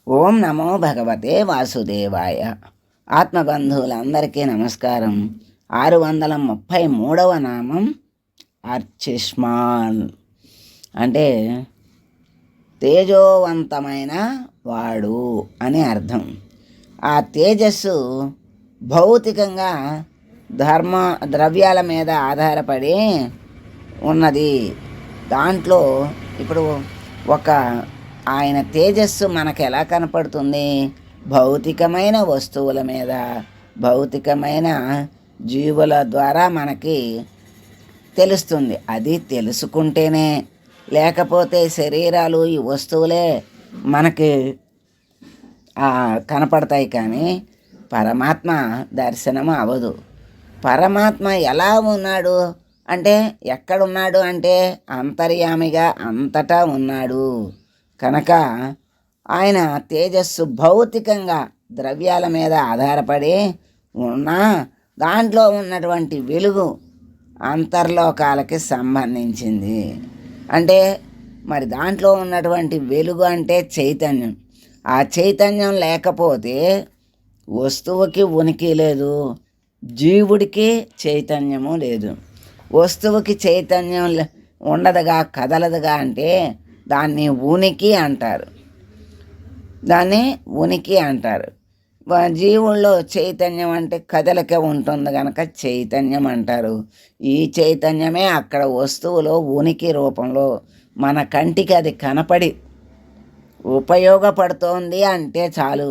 ఓం నమో భగవతే వాసుదేవాయ. ఆత్మబంధువులందరికీ నమస్కారం. 633వ నామం అర్చిష్మాన్ అంటే తేజోవంతమైన వాడు అని అర్థం. ఆ తేజస్సు భౌతికంగా ద్రవ్యాల మీద ఆధారపడి ఉన్నది. దాంట్లో ఇప్పుడు ఒక ఆయన తేజస్సు మనకు ఎలా కనపడుతుంది? భౌతికమైన వస్తువుల మీద, భౌతికమైన జీవుల ద్వారా మనకి తెలుస్తుంది. అది తెలుసుకుంటేనే, లేకపోతే శరీరాలు ఈ వస్తువులే మనకి కనపడతాయి, కానీ పరమాత్మ దర్శనం అవ్వదు. పరమాత్మ ఎలా ఉన్నాడు అంటే, ఎక్కడున్నాడు అంటే అంతర్యామిగా అంతటా ఉన్నాడు. కనుక ఆయన తేజస్సు భౌతికంగా ద్రవ్యాల మీద ఆధారపడి ఉన్నా దాంట్లో ఉన్నటువంటి వెలుగు అంతర్లోకాలకి సంబంధించింది. అంటే మరి దాంట్లో ఉన్నటువంటి వెలుగు అంటే చైతన్యం. ఆ చైతన్యం లేకపోతే వస్తువుకి ఉనికి లేదు, జీవుడికి చైతన్యము లేదు. వస్తువుకి చైతన్యం ఉండదుగా, కదలదుగా అంటే దాన్ని ఉనికి అంటారు. జీవుల్లో చైతన్యం అంటే కదలిక ఉంటుంది కనుక చైతన్యం అంటారు. ఈ చైతన్యమే అక్కడ వస్తువులో ఉనికి రూపంలో మన కంటికి అది కనపడి ఉపయోగపడుతోంది అంటే చాలు,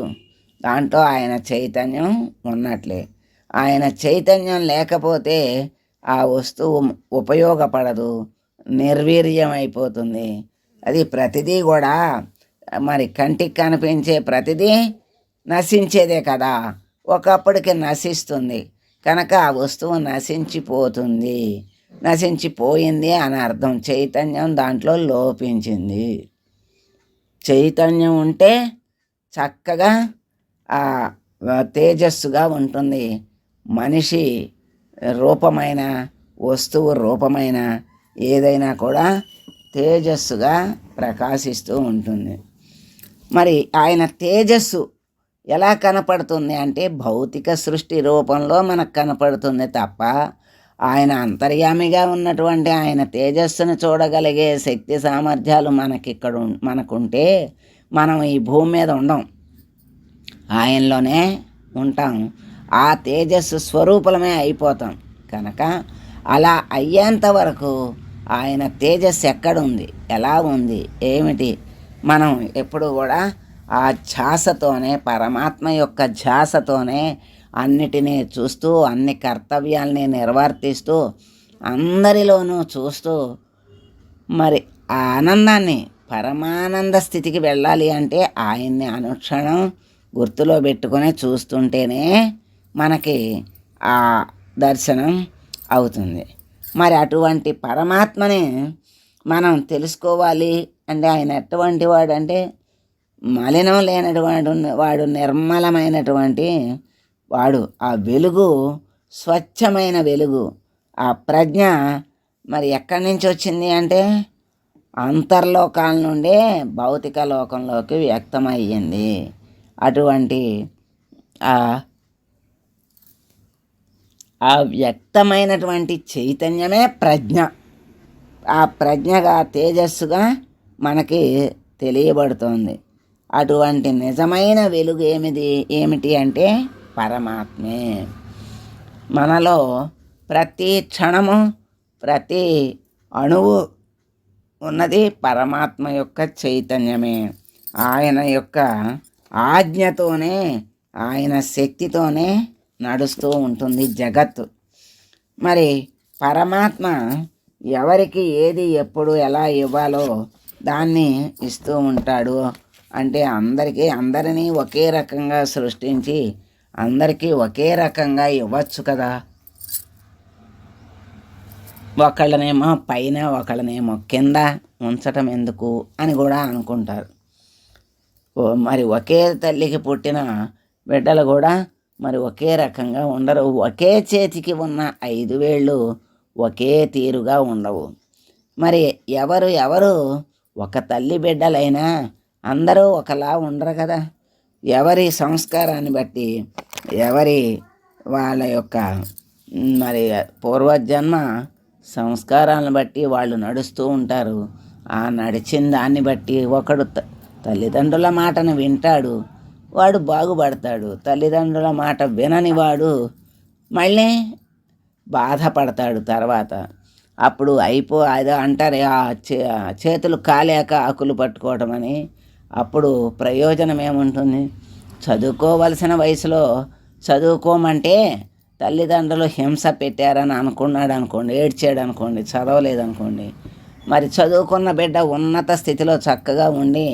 దాంట్లో ఆయన చైతన్యం ఉన్నట్లే. ఆయన చైతన్యం లేకపోతే ఆ వస్తువు ఉపయోగపడదు, నిర్వీర్యం అయిపోతుంది. అది ప్రతిదీ కూడా మరి కంటికి కనిపించే ప్రతిదీ నశించేదే కదా, ఒకప్పటికి నశిస్తుంది. కనుక ఆ వస్తువు నశించిపోయింది అని అర్థం. చైతన్యం దాంట్లో లోపించింది. చైతన్యం ఉంటే చక్కగా ఆ తేజస్సుగా ఉంటుంది. మనిషి రూపమైన, వస్తువు రూపమైన ఏదైనా కూడా తేజస్సుగా ప్రకాశిస్తూ ఉంటుంది. మరి ఆయన తేజస్సు ఎలా కనపడుతుంది అంటే భౌతిక సృష్టి రూపంలో మనకు కనపడుతుంది తప్ప, ఆయన అంతర్యామిగా ఉన్నటువంటి ఆయన తేజస్సును చూడగలిగే శక్తి సామర్థ్యాలు మనకుంటే మనం ఈ భూమి మీద ఉండం, ఆయనలోనే ఉంటాం. ఆ తేజస్సు స్వరూపమే అయిపోతాం. కనుక అలా అయ్యేంత వరకు ఆయన తేజస్సు ఎక్కడుంది, ఎలా ఉంది, ఏమిటి, మనం ఎప్పుడు కూడా ఆ ధ్యాసతోనే, పరమాత్మ యొక్క ధ్యాసతోనే అన్నిటినీ చూస్తూ, అన్ని కర్తవ్యాల్ని నిర్వర్తిస్తూ, అందరిలోనూ చూస్తూ మరి ఆ ఆనందాన్ని, పరమానంద స్థితికి వెళ్ళాలి అంటే ఆయన్ని అనుక్షణం గుర్తులో పెట్టుకొని చూస్తుంటేనే మనకి ఆ దర్శనం అవుతుంది. మరి అటువంటి పరమాత్మని మనం తెలుసుకోవాలి అంటే ఆయన ఎటువంటి వాడు అంటే మలినం లేనటువంటి వాడు, నిర్మలమైనటువంటి వాడు. ఆ వెలుగు స్వచ్ఛమైన వెలుగు. ఆ ప్రజ్ఞ మరి ఎక్కడి నుంచి వచ్చింది అంటే అంతర్లోకాల నుండే భౌతిక లోకంలోకి వ్యక్తమయ్యింది. అటువంటి ఆ వ్యక్తమైనటువంటి చైతన్యమే ప్రజ్ఞ. ఆ ప్రజ్ఞగా, తేజస్సుగా మనకి తెలియబడుతోంది. అటువంటి నిజమైన వెలుగు ఏమిటి అంటే పరమాత్మే. మనలో ప్రతి క్షణము, ప్రతి అణువు ఉన్నది పరమాత్మ యొక్క చైతన్యమే. ఆయన యొక్క ఆజ్ఞతోనే, ఆయన శక్తితోనే నడుస్తూ ఉంటుంది జగత్తు. మరి పరమాత్మ ఎవరికి ఏది ఎప్పుడు ఎలా ఇవ్వాలో దాన్ని ఇస్తూ ఉంటాడు. అంటే అందరినీ ఒకే రకంగా సృష్టించి అందరికీ ఒకే రకంగా ఇవ్వచ్చు కదా. ఒకళ్ళనేమో పైన, ఒకళ్ళనేమో కింద ఉంచటం ఎందుకు అని కూడా అనుకుంటారు. మరి ఒకే తల్లికి పుట్టిన బిడ్డలు కూడా మరి ఒకే రకంగా ఉండరు. ఒకే చేతికి ఉన్న 5 వేళ్ళు ఒకే తీరుగా ఉండవు. మరి ఎవరు ఒక తల్లి బిడ్డలైనా అందరూ ఒకలా ఉండరు కదా. ఎవరి సంస్కారాన్ని బట్టి, ఎవరి వాళ్ళ యొక్క మరి పూర్వజన్మ సంస్కారాలను బట్టి వాళ్ళు నడుస్తూ ఉంటారు. ఆ నడిచిన దాన్ని బట్టి ఒకడు తల్లిదండ్రుల మాటను వింటాడు, వాడు బాగుపడతాడు. తల్లిదండ్రుల మాట వినని వాడు మళ్ళీ బాధపడతాడు తర్వాత. అప్పుడు అదో అంటారు చేతులు కాలేక ఆకులు పట్టుకోవటం అని. అప్పుడు ప్రయోజనం ఏముంటుంది? చదువుకోవలసిన వయసులో చదువుకోమంటే తల్లిదండ్రులు హింస పెట్టారని అనుకున్నాడు అనుకోండి, ఏడ్చాడు అనుకోండి, చదవలేదనుకోండి, మరి చదువుకున్న బిడ్డ ఉన్నత స్థితిలో చక్కగా ఉండి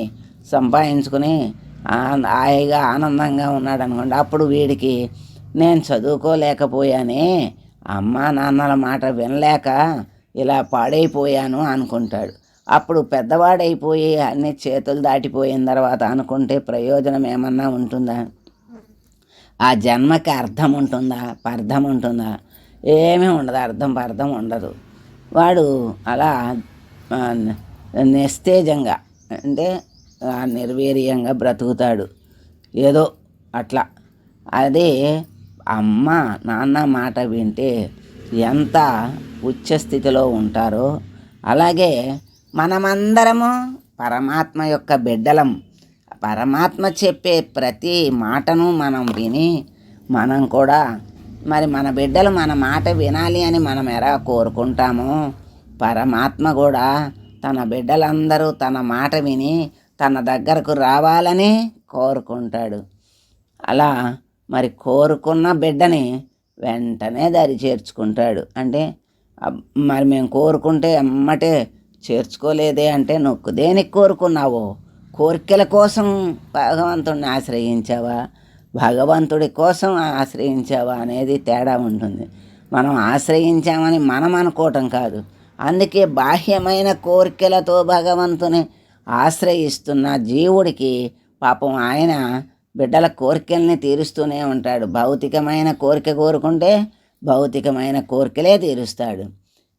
సంపాదించుకుని హాయిగా ఆనందంగా ఉన్నాడు అనుకోండి, అప్పుడు వీడికి నేను చదువుకోలేకపోయానే, అమ్మా నాన్నల మాట వినలేక ఇలా పాడైపోయాను అనుకుంటాడు. అప్పుడు పెద్దవాడైపోయి అన్ని చేతులు దాటిపోయిన తర్వాత అనుకుంటే ప్రయోజనం ఏమన్నా ఉంటుందా? ఆ జన్మకి అర్థం ఉంటుందా? పర్థం ఉంటుందా? ఏమీ ఉండదు. పర్థం ఉండదు. వాడు అలా నిస్తేజంగా అంటే నిర్వీర్యంగా బ్రతుకుతాడు. ఏదో అట్లా. అదే అమ్మ నాన్న మాట వింటే ఎంత ఉచ్చస్థితిలో ఉంటారో, అలాగే మనమందరము పరమాత్మ యొక్క బిడ్డలం. పరమాత్మ చెప్పే ప్రతి మాటను మనం విని మనం కూడా మరి మన బిడ్డలు మన మాట వినాలి అని మనం ఎలా కోరుకుంటామో, పరమాత్మ కూడా తన బిడ్డలందరూ తన మాట విని తన దగ్గరకు రావాలని కోరుకుంటాడు. అలా మరి కోరుకున్న బిడ్డని వెంటనే దరి చేర్చుకుంటాడు. అంటే మరి మేము కోరుకుంటే ఎమ్మటే చేర్చుకోలేదే అంటే, నువ్వు దేనికి కోరుకున్నావో? కోరికల కోసం భగవంతుడిని ఆశ్రయించావా, భగవంతుడి కోసం ఆశ్రయించావా అనేది తేడా ఉంటుంది. మనం ఆశ్రయించామని మనం అనుకోవటం కాదు. అందుకే బాహ్యమైన కోరికలతో భగవంతుని ఆశ్రయిస్తున్న జీవుడికి పాపం ఆయన బిడ్డల కోరికల్ని తీరుస్తూనే ఉంటాడు. భౌతికమైన కోరిక కోరుకుంటే భౌతికమైన కోరికలే తీరుస్తాడు.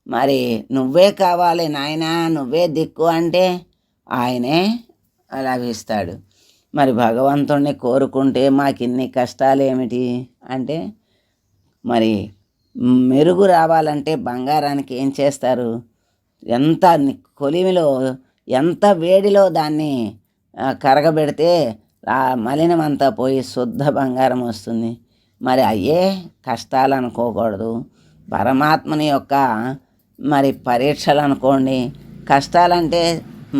మరి నువ్వే కావాలి నాయనా, నువ్వే దిక్కు అంటే ఆయనే లభిస్తాడు. మరి భగవంతుణ్ణి కోరుకుంటే మాకిన్ని కష్టాలు ఏమిటి అంటే, మరి మెరుగు రావాలంటే బంగారానికి ఏం చేస్తారు? ఎంత కొలిమిలో ఎంత వేడిలో దాన్ని కరగబెడితే ఆ మలినమంతా పోయి శుద్ధ బంగారం వస్తుంది. మరి అయ్యే కష్టాలు అనుకోకూడదు. పరమాత్మని యొక్క మరి పరీక్షలు అనుకోండి. కష్టాలంటే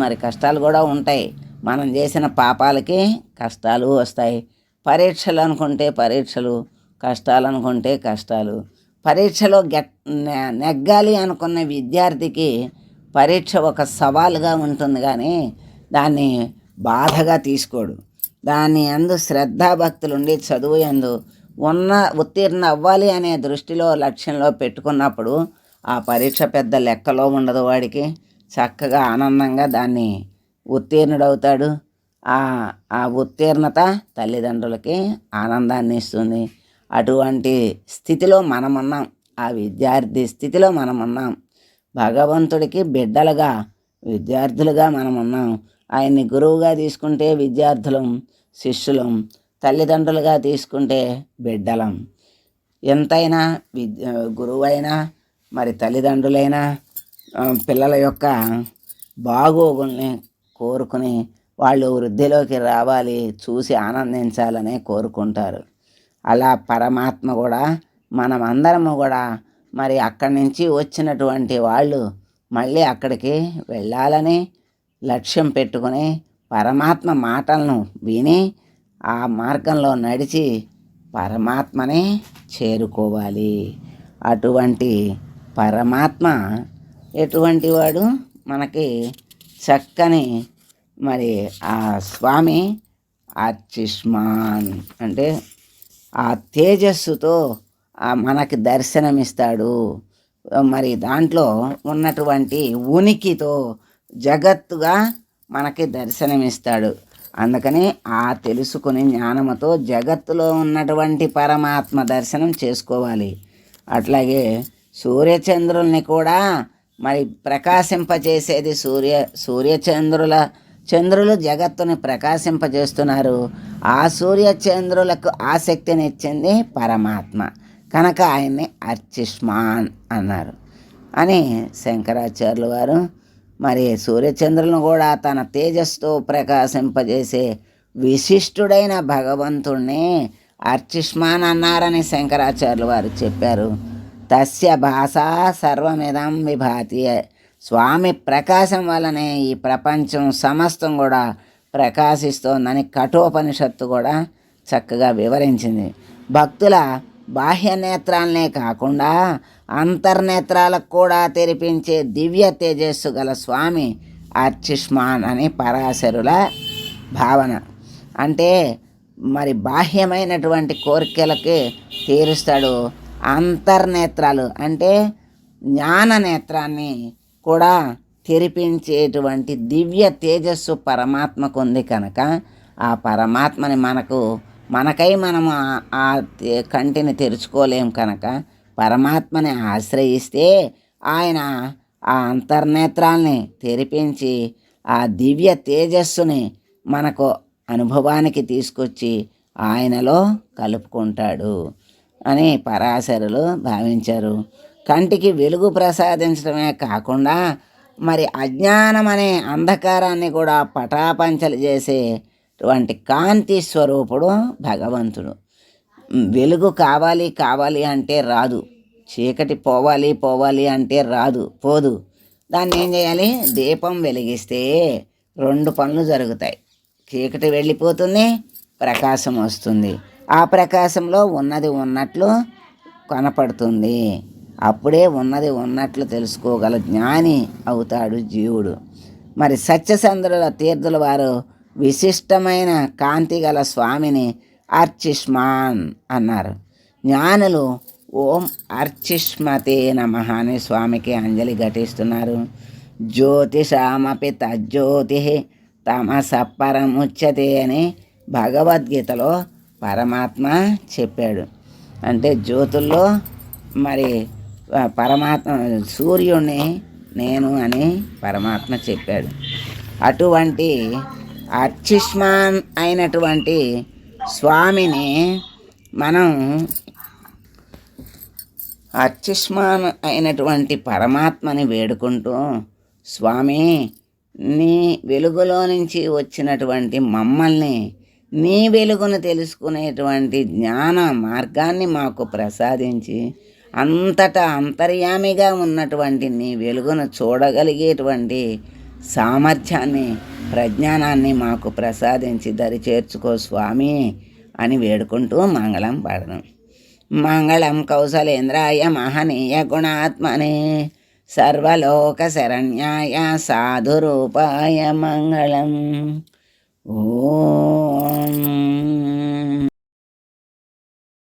మరి కష్టాలు కూడా ఉంటాయి. మనం చేసిన పాపాలకి కష్టాలు వస్తాయి. పరీక్షలు అనుకుంటే పరీక్షలు, కష్టాలు అనుకుంటే కష్టాలు. పరీక్షలో నెగ్గాలి అనుకున్న విద్యార్థికి పరీక్ష ఒక సవాలుగా ఉంటుంది, కానీ దాన్ని బాధగా తీసుకోడు. దాని యందు శ్రద్ధాభక్తులుండి చదువు యందు ఉత్తీర్ణ అవ్వాలి అనే దృష్టిలో లక్ష్యంలో పెట్టుకున్నప్పుడు ఆ పరీక్ష పెద్ద లెక్కలో ఉండదు. వాడికి చక్కగా ఆనందంగా దాన్ని ఉత్తీర్ణుడవుతాడు. ఆ ఉత్తీర్ణత తల్లిదండ్రులకి ఆనందాన్ని ఇస్తుంది. అటువంటి స్థితిలో మనమున్నాం. ఆ విద్యార్థి స్థితిలో మనమున్నాం. భగవంతుడికి బిడ్డలుగా, విద్యార్థులుగా మనమున్నాం. ఆయన్ని గురువుగా తీసుకుంటే విద్యార్థులం, శిష్యులం. తల్లిదండ్రులుగా తీసుకుంటే బిడ్డలం. ఎంతైనా గురువైనా మరి తల్లిదండ్రులైనా పిల్లల యొక్క బాగోగుల్ని కోరుకుని వాళ్ళు వృద్ధిలోకి రావాలి, చూసి ఆనందించాలనే కోరుకుంటారు. అలా పరమాత్మ కూడా మనమందరము కూడా మరి అక్కడి నుంచి వచ్చినటువంటి వాళ్ళు మళ్ళీ అక్కడికి వెళ్ళాలని లక్ష్యం పెట్టుకుని పరమాత్మ మాటలను విని ఆ మార్గంలో నడిచి పరమాత్మని చేరుకోవాలి. అటువంటి పరమాత్మ ఎటువంటి వాడు? మనకి చక్కని మరి ఆ స్వామి ఆర్చిష్మాన్ అంటే ఆ తేజస్సుతో మనకి దర్శనమిస్తాడు. మరి దాంట్లో ఉన్నటువంటి ఉనికితో జగత్తుగా మనకి దర్శనమిస్తాడు. అందుకని ఆ తెలుసుకునే జ్ఞానముతో జగత్తులో ఉన్నటువంటి పరమాత్మ దర్శనం చేసుకోవాలి. అట్లాగే సూర్యచంద్రుల్ని కూడా మరి ప్రకాశింపచేసేది సూర్యచంద్రుల చంద్రులు జగత్తుని ప్రకాశింపజేస్తున్నారు. ఆ సూర్య చంద్రులకు ఆసక్తినిచ్చింది పరమాత్మ కనుక ఆయన్ని అర్చిష్మాన్ అన్నారు అని శంకరాచార్యులు వారు మరి సూర్యచంద్రులను కూడా తన తేజస్సుతో ప్రకాశింపజేసే విశిష్టుడైన భగవంతుణ్ణి అర్చిష్మాన్ అన్నారని శంకరాచార్యులు వారు చెప్పారు. తస్య భాషా సర్వమిదం విభాతి. స్వామి ప్రకాశం వల్లనే ఈ ప్రపంచం సమస్తం కూడా ప్రకాశిస్తోందని కఠోపనిషత్తు కూడా చక్కగా వివరించింది. భక్తుల బాహ్య నేత్రాలనే కాకుండా అంతర్నేత్రాలకు కూడా తెరిపించే దివ్య తేజస్సు గల స్వామి అర్చిష్మాన్ అని పరాశరుల భావన. అంటే మరి బాహ్యమైనటువంటి కోరికలకి తీరుస్తాడు. అంతర్నేత్రాలు అంటే జ్ఞాన నేత్రాన్ని కూడా తెరిపించేటువంటి దివ్య తేజస్సు పరమాత్మకు ఉంది కనుక ఆ పరమాత్మని మనకై మనము ఆ కంటిని తెరుచుకోలేం కనుక పరమాత్మని ఆశ్రయిస్తే ఆయన ఆ అంతర్నేత్రాల్ని తెరిపించి ఆ దివ్య తేజస్సుని మనకు అనుభవానికి తీసుకొచ్చి ఆయనలో కలుపుకుంటాడు అని పరాశరులు భావించారు. కంటికి వెలుగు ప్రసాదించడమే కాకుండా మరి అజ్ఞానం అనే అంధకారాన్ని కూడా పటాపంచలు చేసేటువంటి కాంతి స్వరూపుడు భగవంతుడు. వెలుగు కావాలి అంటే రాదు, చీకటి పోవాలి అంటే పోదు. దాన్ని ఏం చేయాలి? దీపం వెలిగిస్తే 2 పనులు జరుగుతాయి. చీకటి వెళ్ళిపోతుంది, ప్రకాశం వస్తుంది. ఆ ప్రకాశంలో ఉన్నది ఉన్నట్లు కనపడుతుంది. అప్పుడే ఉన్నది ఉన్నట్లు తెలుసుకోగల జ్ఞాని అవుతాడు జీవుడు. మరి సత్యచంద్రుల తీర్థుల వారు విశిష్టమైన కాంతి గల స్వామిని అర్చిష్మాన్ అన్నారు. జ్ఞానులు ఓం అర్చిష్మతే నమః అని స్వామికి అంజలి ఘటిస్తున్నారు. జ్యోతిషామపి తజ్జ్యోతి తమస పరముచ్యతే అని భగవద్గీతలో పరమాత్మ చెప్పాడు. అంటే జ్యోతుల్లో మరి పరమాత్మ సూర్యుడిని నేను అని పరమాత్మ చెప్పాడు. అటువంటి అర్చిష్మాన్ అయినటువంటి స్వామిని మనం అర్చిష్మాన్ అయినటువంటి పరమాత్మని వేడుకుంటూ, స్వామి నీ వెలుగులో నుంచి వచ్చినటువంటి మమ్మల్ని నీ వెలుగును తెలుసుకునేటువంటి జ్ఞాన మార్గాన్ని మాకు ప్రసాదించి అంతటా అంతర్యామిగా ఉన్నటువంటి నీ వెలుగును చూడగలిగేటువంటి సామర్థ్యాన్ని ప్రజ్ఞానాన్ని మాకు ప్రసాదించి దరి చేర్చుకో స్వామి అని వేడుకుంటూ మంగళం పాడదాం. మంగళం కౌసలేంద్రాయ మహనీయ గుణాత్మనే సర్వలోక శరణ్యాయ సాధురూపాయ మంగళం. ఓ